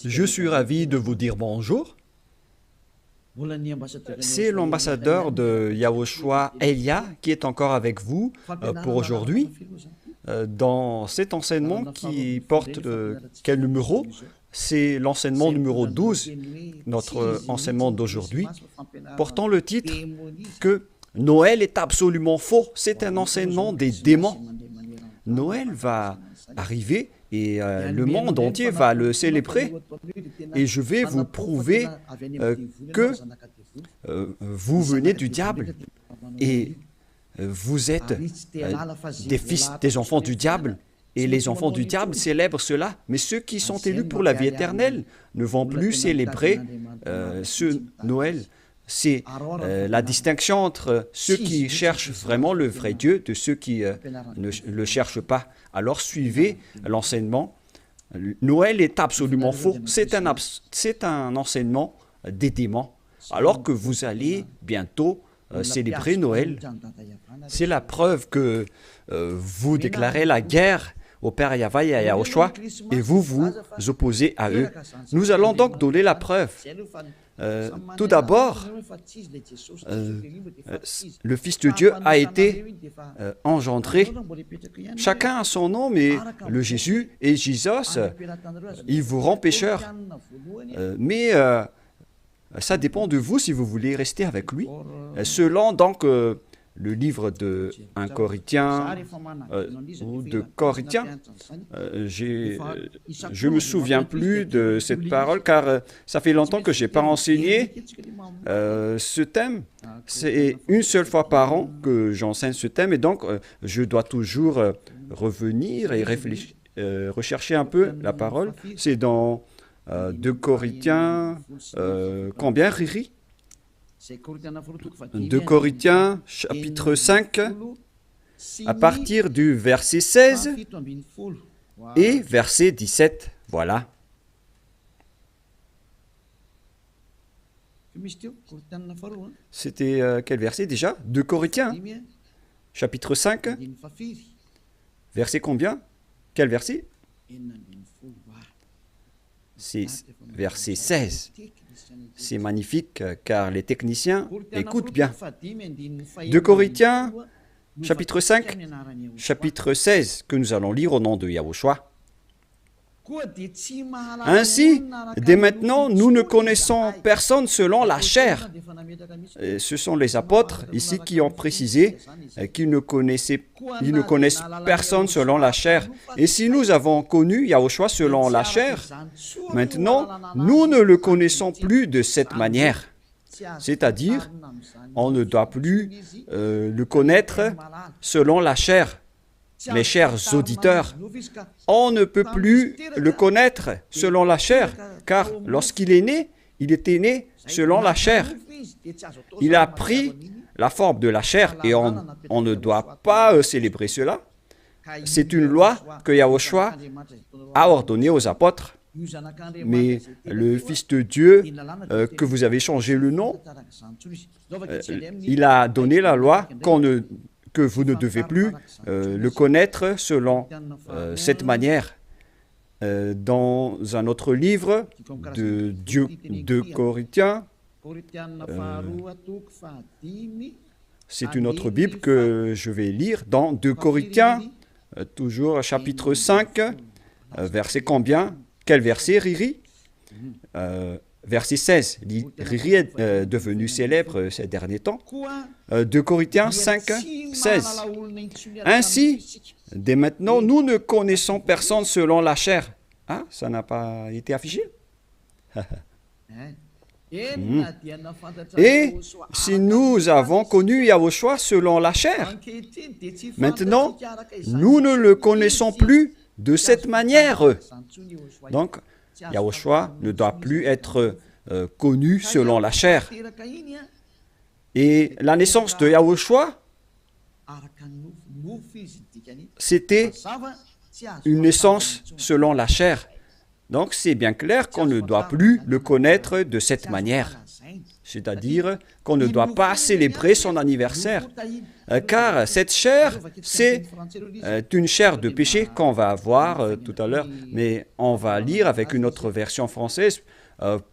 Je suis ravi de vous dire bonjour. C'est l'ambassadeur de Yahushua, Elia, qui est encore avec vous pour aujourd'hui. Dans cet enseignement qui porte quel numéro? C'est l'enseignement numéro 12, notre enseignement d'aujourd'hui, portant le titre que Noël est absolument faux. C'est un enseignement des démons. Noël va arriver et le monde entier va le célébrer. Et je vais vous prouver que vous venez du diable et vous êtes des fils, des enfants du diable. Et les enfants du diable célèbrent cela. Mais ceux qui sont élus pour la vie éternelle ne vont plus célébrer ce Noël. C'est la distinction entre ceux qui cherchent vraiment le vrai Dieu de ceux qui ne le cherchent pas. Alors suivez l'enseignement. Noël est absolument faux. C'est un enseignement des démons. Alors que vous allez bientôt célébrer Noël, c'est la preuve que vous déclarez la guerre au Père Yahweh et à Yahushua et vous vous opposez à eux. Nous allons donc donner la preuve. Tout d'abord, le Fils de Dieu a été engendré. Chacun a son nom, mais le Jésus et Jésus, il vous rend pécheur. Mais ça dépend de vous si vous voulez rester avec lui. Selon donc le livre de 1 Corinthiens ou de Corinthiens, je ne me souviens plus de cette parole car ça fait longtemps que je n'ai pas enseigné ce thème. C'est une seule fois par an que j'enseigne ce thème et donc je dois toujours revenir et réfléchir, rechercher un peu la parole. C'est dans 2 Corinthiens, combien, Riri? 2 Corinthiens, chapitre 5, à partir du verset 16 et verset 17. Voilà. C'était quel verset déjà? 2 Corinthiens, chapitre 5, verset combien? Quel verset? C'est verset 16. C'est magnifique car les techniciens écoutent bien. 2 Corinthiens, chapitre 5, chapitre 16, que nous allons lire au nom de Yahushua. Ainsi, dès maintenant, nous ne connaissons personne selon la chair. Et ce sont les apôtres ici qui ont précisé qu'ils ne connaissent personne selon la chair. Et si nous avons connu Yahushua selon la chair, maintenant, nous ne le connaissons plus de cette manière. C'est-à-dire, on ne doit plus le connaître selon la chair. Mes chers auditeurs, on ne peut plus le connaître selon la chair, car lorsqu'il est né, il était né selon la chair. Il a pris la forme de la chair et on ne doit pas célébrer cela. C'est une loi que Yahushua a ordonnée aux apôtres. Mais le Fils de Dieu, que vous avez changé le nom, il a donné la loi que vous ne devez plus le connaître selon cette manière. Dans un autre livre de Corinthiens, c'est une autre Bible que je vais lire, dans 2 Corinthiens, toujours chapitre 5, verset combien? Quel verset, Riri? Verset 16. Riri est devenu célèbre ces derniers temps. 2 Corinthiens 5, 16. Ainsi, dès maintenant, nous ne connaissons personne selon la chair. Ah, ça n'a pas été affiché? Et si nous avons connu Yahushua selon la chair, maintenant, nous ne le connaissons plus de cette manière. Donc, Yahushua ne doit plus être connu selon la chair. Et la naissance de Yahushua, c'était une naissance selon la chair. Donc c'est bien clair qu'on ne doit plus le connaître de cette manière. c'est-à-dire qu'on ne doit pas célébrer son anniversaire, car cette chair, c'est une chair de péché qu'on va voir tout à l'heure, mais on va lire avec une autre version française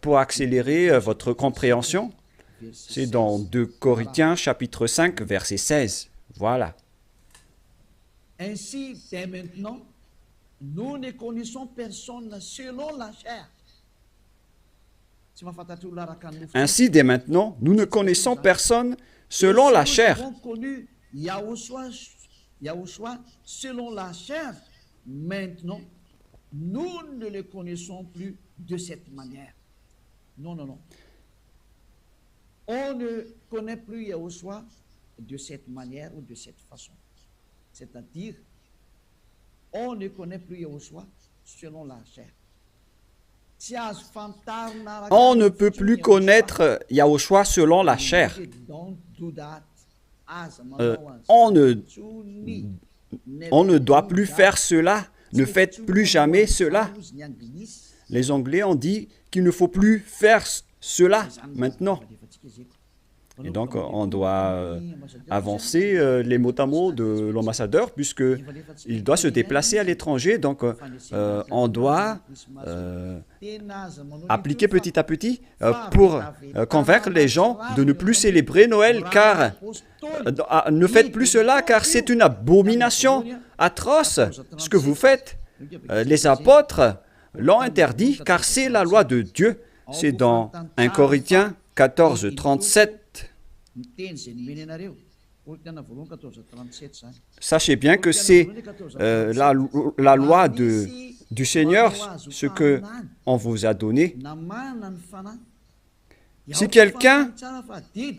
pour accélérer votre compréhension. C'est dans 2 Corinthiens chapitre 5, verset 16. Voilà. Ainsi, dès maintenant, nous ne connaissons personne selon la chair. Ainsi, dès maintenant, nous ne connaissons personne selon la chair. Nous avons connu Yahushua selon la chair. Maintenant, nous ne le connaissons plus de cette manière. Non, non, non. On ne connaît plus Yahushua de cette manière ou de cette façon. C'est-à-dire, on ne connaît plus Yahushua selon la chair. On ne peut plus connaître Yahushua selon la chair. On ne doit plus faire cela. Ne faites plus jamais cela. Les Anglais ont dit qu'il ne faut plus faire cela maintenant. Et donc, on doit avancer les mots à mots de l'ambassadeur, puisqu'il doit se déplacer à l'étranger. Donc, on doit appliquer petit à petit pour convaincre les gens de ne plus célébrer Noël, car ne faites plus cela, car c'est une abomination atroce ce que vous faites. Les apôtres l'ont interdit, car c'est la loi de Dieu. C'est dans 1 Corinthiens 14, 37. Sachez bien que c'est la loi du Seigneur, ce qu'on vous a donné. Si quelqu'un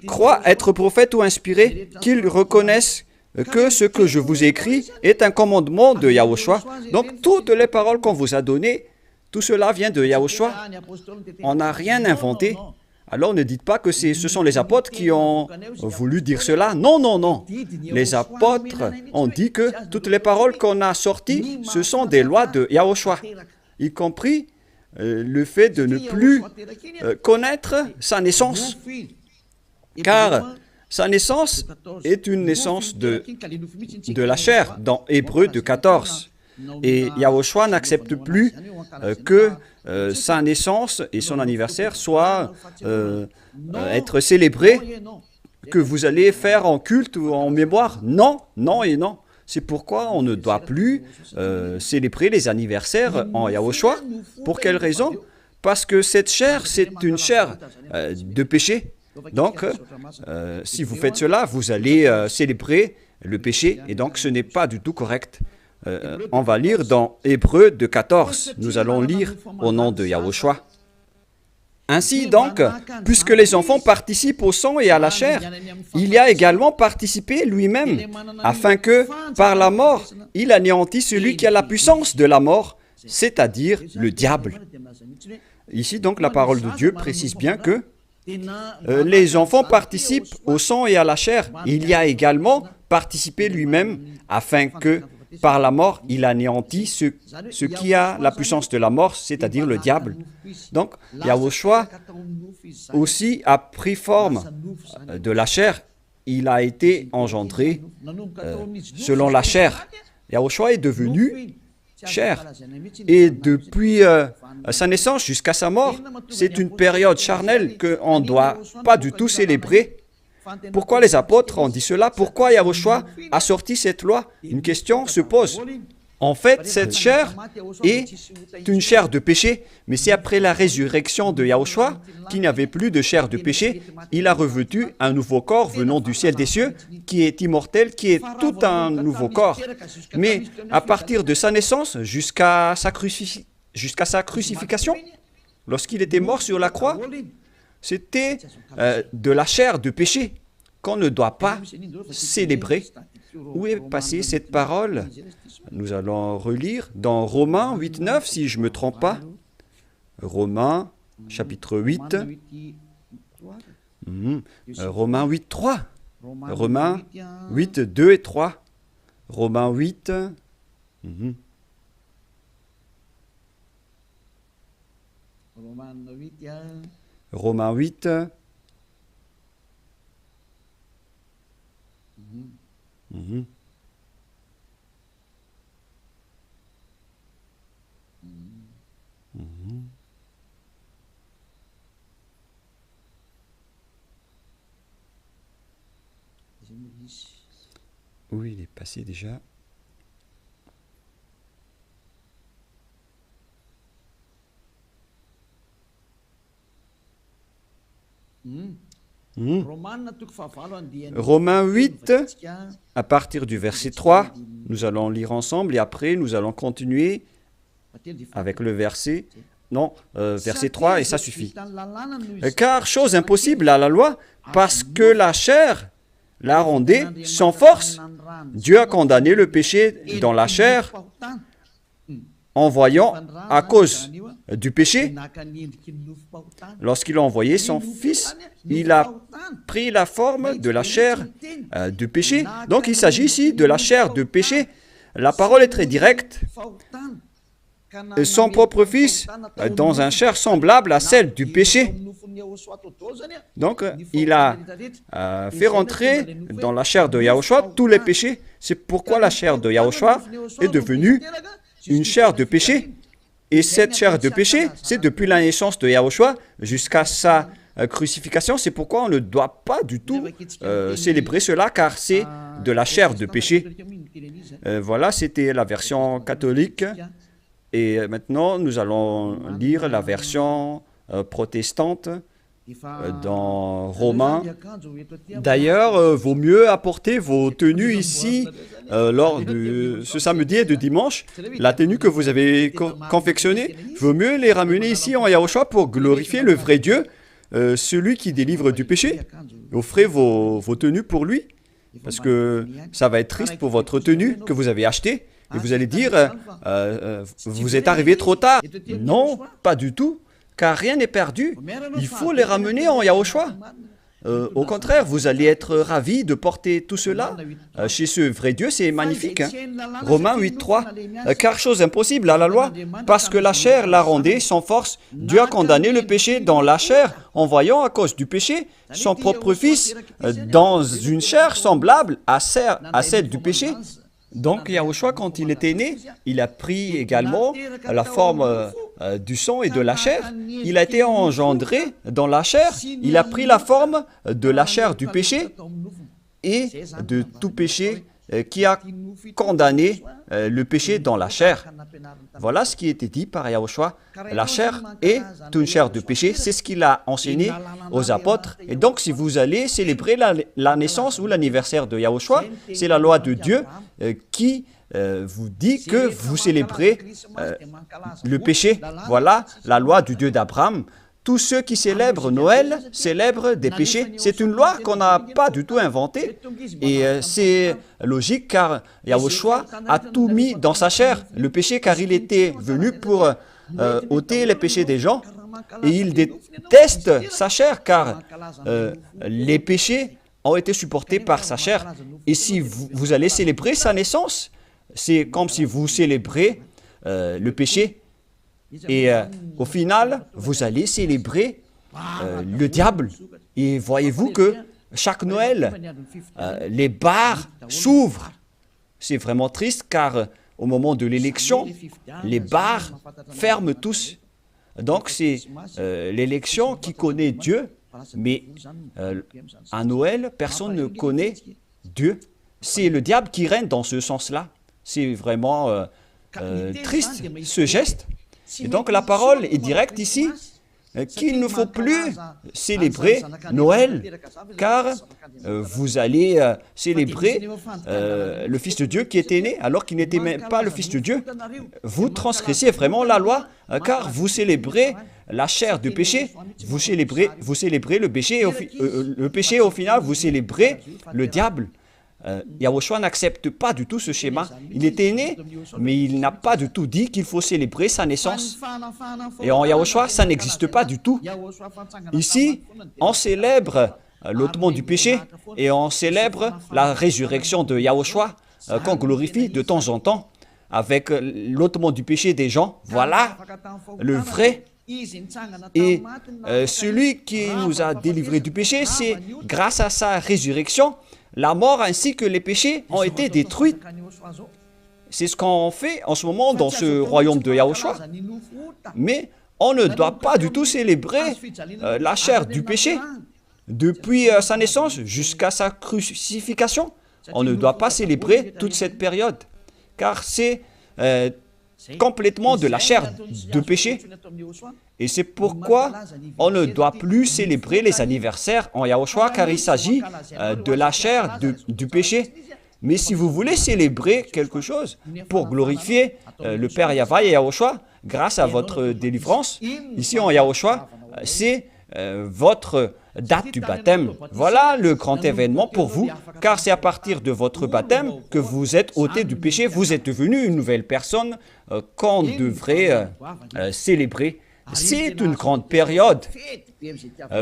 croit être prophète ou inspiré, qu'il reconnaisse que ce que je vous écris est un commandement de Yahushua. Donc, toutes les paroles qu'on vous a données, tout cela vient de Yahushua. On n'a rien inventé. Alors ne dites pas que ce sont les apôtres qui ont voulu dire cela. Non, non, non. Les apôtres ont dit que toutes les paroles qu'on a sorties, ce sont des lois de Yahushua, y compris le fait de ne plus connaître sa naissance. Car sa naissance est une naissance de la chair, dans Hébreux 14. Et Yahushua n'accepte plus que sa naissance et son anniversaire soient être célébrés, que vous allez faire en culte ou en mémoire. Non, non et non. C'est pourquoi on ne doit plus célébrer les anniversaires en Yahushua. Pour quelle raison? Parce que cette chair, c'est une chair de péché. Donc, si vous faites cela, vous allez célébrer le péché, et donc ce n'est pas du tout correct. On va lire dans Hébreux 14. Nous allons lire au nom de Yahushua. Ainsi donc, puisque les enfants participent au sang et à la chair, il y a également participé lui-même, afin que, par la mort, il anéantisse celui qui a la puissance de la mort, c'est-à-dire le diable. Ici donc, la parole de Dieu précise bien que les enfants participent au sang et à la chair. Il y a également participé lui-même, afin que, par la mort, il anéantit ce qui a la puissance de la mort, c'est-à-dire le diable. Donc, Yahushua aussi a pris forme de la chair. Il a été engendré selon la chair. Yahushua est devenu chair. Et depuis sa naissance jusqu'à sa mort, c'est une période charnelle qu'on ne doit pas du tout célébrer. Pourquoi les apôtres ont dit cela? Pourquoi Yahushua a sorti cette loi? Une question se pose. En fait, cette chair est une chair de péché, mais c'est après la résurrection de Yahushua qu'il n'y avait plus de chair de péché. Il a revêtu un nouveau corps venant du ciel des cieux, qui est immortel, qui est tout un nouveau corps. Mais à partir de sa naissance jusqu'à sa crucifixion, lorsqu'il était mort sur la croix, c'était de la chair de péché qu'on ne doit pas célébrer. Où est passée cette parole? Nous allons relire dans Romains 8.9, si je ne me trompe pas. Romains, chapitre 8. Romains 8.3. Romains 8.2 et 3. Romains 8. Romains 8, Mhm. Mhm. Oui, il est passé déjà. Mhm. Romains 8, à partir du verset 3, nous allons lire ensemble et après nous allons continuer avec le verset, non, verset 3 et ça suffit. Car chose impossible à la loi, parce que la chair la rendait sans force, Dieu a condamné le péché dans la chair en voyant, à cause du péché, lorsqu'il a envoyé son Fils, il a pris la forme de la chair du péché. Donc il s'agit ici de la chair du péché. La parole est très directe. Son propre Fils dans un chair semblable à celle du péché. Donc, il a fait rentrer dans la chair de Yahushua tous les péchés. C'est pourquoi la chair de Yahushua est devenue une chair de péché. Et cette chair de péché, c'est depuis la naissance de Yahushua jusqu'à sa crucifixion. C'est pourquoi on ne doit pas du tout célébrer cela, car c'est de la chair de péché. Voilà, c'était la version catholique. Et maintenant, nous allons lire la version protestante dans Romains. D'ailleurs, vaut mieux apporter vos tenues ici lors de ce samedi et de dimanche. La tenue que vous avez confectionnée, vaut mieux les ramener ici en Yahushua pour glorifier le vrai Dieu, celui qui délivre du péché. Offrez vos tenues pour lui, parce que ça va être triste pour votre tenue que vous avez achetée. Et vous allez dire, vous êtes arrivé trop tard. Non, pas du tout, car rien n'est perdu. Il faut les ramener en Yahushua. Au contraire, vous allez être ravis de porter tout cela chez ce vrai Dieu, c'est magnifique. Hein? Romains 8.3, car chose impossible à la loi, parce que la chair la rendait sans force, Dieu a condamné le péché dans la chair, en voyant à cause du péché son propre Fils dans une chair semblable à celle du péché. Donc, Yahushua, quand il était né, il a pris également la forme du sang et de la chair. Il a été engendré dans la chair. Il a pris la forme de la chair du péché et de tout péché qui a condamné le péché dans la chair. Voilà ce qui était dit par Yahushua. La chair est une chair de péché. C'est ce qu'il a enseigné aux apôtres. Et donc, si vous allez célébrer la naissance ou l'anniversaire de Yahushua, c'est la loi de Dieu qui vous dit que vous célébrez le péché. Voilà la loi du Dieu d'Abraham. Tous ceux qui célèbrent Noël célèbrent des péchés. C'est une loi qu'on n'a pas du tout inventée. Et c'est logique car Yahushua a tout mis dans sa chair, le péché, car il était venu pour ôter les péchés des gens. Et il déteste sa chair car les péchés ont été supportés par sa chair. Et si vous allez célébrer sa naissance, c'est comme si vous célébrez le péché. Et au final, vous allez célébrer le diable. Et voyez-vous que chaque Noël, les bars s'ouvrent. C'est vraiment triste car au moment de l'élection, les bars ferment tous. Donc c'est l'élection qui connaît Dieu, mais à Noël, personne ne connaît Dieu. C'est le diable qui règne dans ce sens-là. C'est vraiment triste ce geste. Et donc la parole est directe ici, qu'il ne faut plus célébrer Noël, car vous allez célébrer le Fils de Dieu qui était né, alors qu'il n'était même pas le Fils de Dieu. Vous transgressez vraiment la loi, car vous célébrez la chair du péché, vous célébrez le péché, au final, vous célébrez le diable. Yahushua n'accepte pas du tout ce schéma. Il était né, mais il n'a pas du tout dit qu'il faut célébrer sa naissance. Et en Yahushua, ça n'existe pas du tout. Ici, on célèbre l'ôtement du péché et on célèbre la résurrection de Yahushua qu'on glorifie de temps en temps avec l'ôtement du péché des gens. Voilà le vrai. Et celui qui nous a délivrés du péché, c'est grâce à sa résurrection. la mort ainsi que les péchés ont été détruits. C'est ce qu'on fait en ce moment dans ce royaume de Yahushua. Mais on ne doit pas du tout célébrer la chair du péché. Depuis sa naissance jusqu'à sa crucifixion, on ne doit pas célébrer toute cette période. Car c'est complètement de la chair de péché. Et c'est pourquoi on ne doit plus célébrer les anniversaires en Yahushua, car il s'agit de la chair du péché. Mais si vous voulez célébrer quelque chose pour glorifier le Père Yahva et Yahushua, grâce à votre délivrance, ici en Yahushua, c'est votre date du baptême. Voilà le grand événement pour vous, car c'est à partir de votre baptême que vous êtes ôté du péché, vous êtes devenu une nouvelle personne qu'on devrait célébrer. C'est une grande période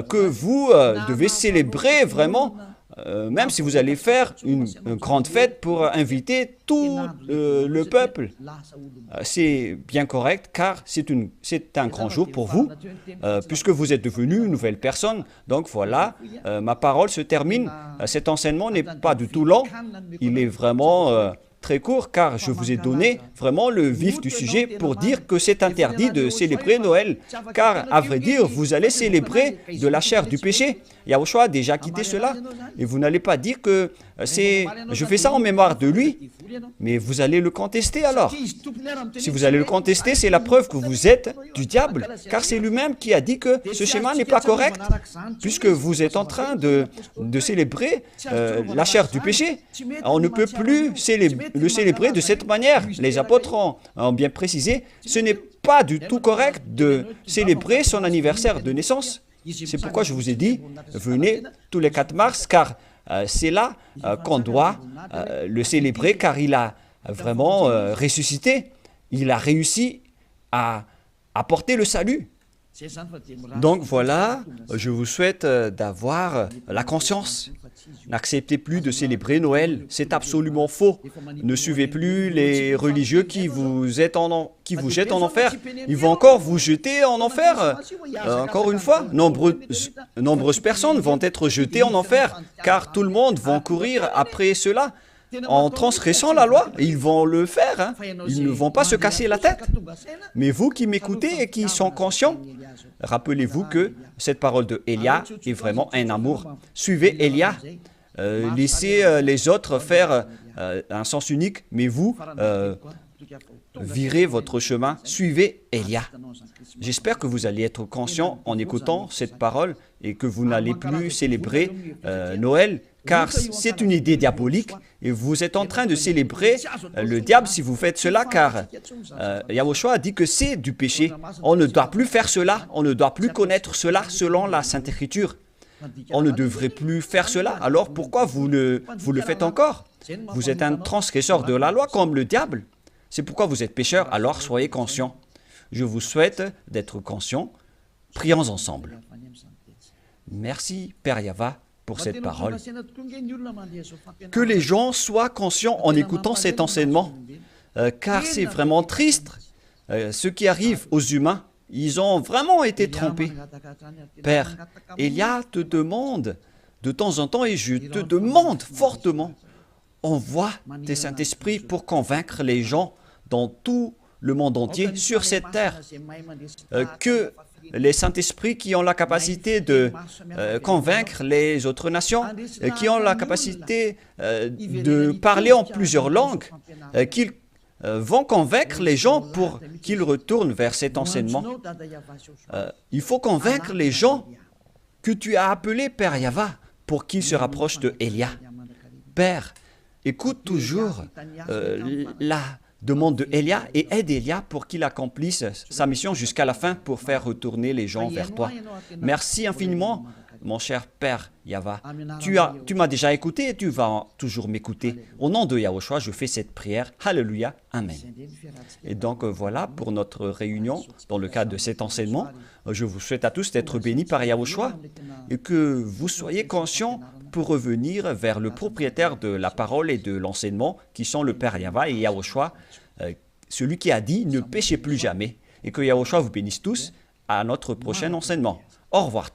que vous devez célébrer vraiment, même si vous allez faire une grande fête pour inviter tout le peuple. C'est bien correct, car c'est un grand jour pour vous, puisque vous êtes devenu une nouvelle personne. Donc voilà, ma parole se termine. Cet enseignement n'est pas du tout long, il est vraiment très court, car je vous ai donné vraiment le vif du sujet pour dire que c'est interdit de célébrer Noël. Car, à vrai dire, vous allez célébrer de la chair du péché. Yahushua a déjà quitté cela. Et vous n'allez pas dire que je fais ça en mémoire de lui. Mais vous allez le contester alors. Si vous allez le contester, c'est la preuve que vous êtes du diable. Car c'est lui-même qui a dit que ce schéma n'est pas correct. Puisque vous êtes en train de célébrer la chair du péché. On ne peut plus le célébrer de cette manière. Les apôtres ont bien précisé, ce n'est pas du tout correct de célébrer son anniversaire de naissance. C'est pourquoi je vous ai dit, venez tous les 4 mars, car c'est là qu'on doit le célébrer, car il a vraiment ressuscité. Il a réussi à apporter le salut. Donc voilà, je vous souhaite d'avoir la conscience. N'acceptez plus de célébrer Noël, c'est absolument faux. Ne suivez plus les religieux qui vous jettent en enfer. Ils vont encore vous jeter en enfer. Encore une fois, nombreuses personnes vont être jetées en enfer, car tout le monde va courir après cela. En transgressant la loi, ils vont le faire, hein. Ils ne vont pas se casser la tête. Mais vous qui m'écoutez et qui sont conscients, rappelez-vous que cette parole de Élia est vraiment un amour. Suivez Élia, laissez les autres faire un sens unique, mais vous, virez votre chemin, suivez Élia. J'espère que vous allez être conscient en écoutant cette parole et que vous n'allez plus célébrer Noël, car c'est une idée diabolique et vous êtes en train de célébrer le diable si vous faites cela, car Yahushua a dit que c'est du péché. On ne doit plus faire cela, on ne doit plus connaître cela selon la Sainte Écriture. On ne devrait plus faire cela, alors pourquoi vous le faites encore? Vous êtes un transgresseur de la loi comme le diable. C'est pourquoi vous êtes pécheur, alors soyez conscients. Je vous souhaite d'être conscients. Prions ensemble. Merci, Père Yahva, pour cette parole. Que les gens soient conscients en écoutant cet enseignement, car c'est vraiment triste. Ce qui arrive aux humains, ils ont vraiment été trompés. Père, Élia te demande de temps en temps, et je te demande fortement, envoie tes Saint-Esprit pour convaincre les gens dans tout le monde entier, sur cette terre, que les Saint-Esprits qui ont la capacité de convaincre les autres nations, qui ont la capacité de parler en plusieurs langues, qu'ils vont convaincre les gens pour qu'ils retournent vers cet enseignement. Il faut convaincre les gens que tu as appelés Père Yahva pour qu'ils se rapprochent de Élia. Père, écoute toujours la demande de Élia et aide Élia pour qu'il accomplisse sa mission jusqu'à la fin pour faire retourner les gens vers toi. Merci infiniment, mon cher Père Yahva. Tu m'as déjà écouté et tu vas toujours m'écouter. Au nom de Yahushua, je fais cette prière. Alléluia. Amen. Et donc voilà pour notre réunion dans le cadre de cet enseignement. Je vous souhaite à tous d'être bénis par Yahushua et que vous soyez conscients pour revenir vers le propriétaire de la parole et de l'enseignement, qui sont le Père Yahva et Yahushua, celui qui a dit « Ne péchez plus jamais ». Et que Yahushua vous bénisse tous à notre prochain enseignement. Au revoir.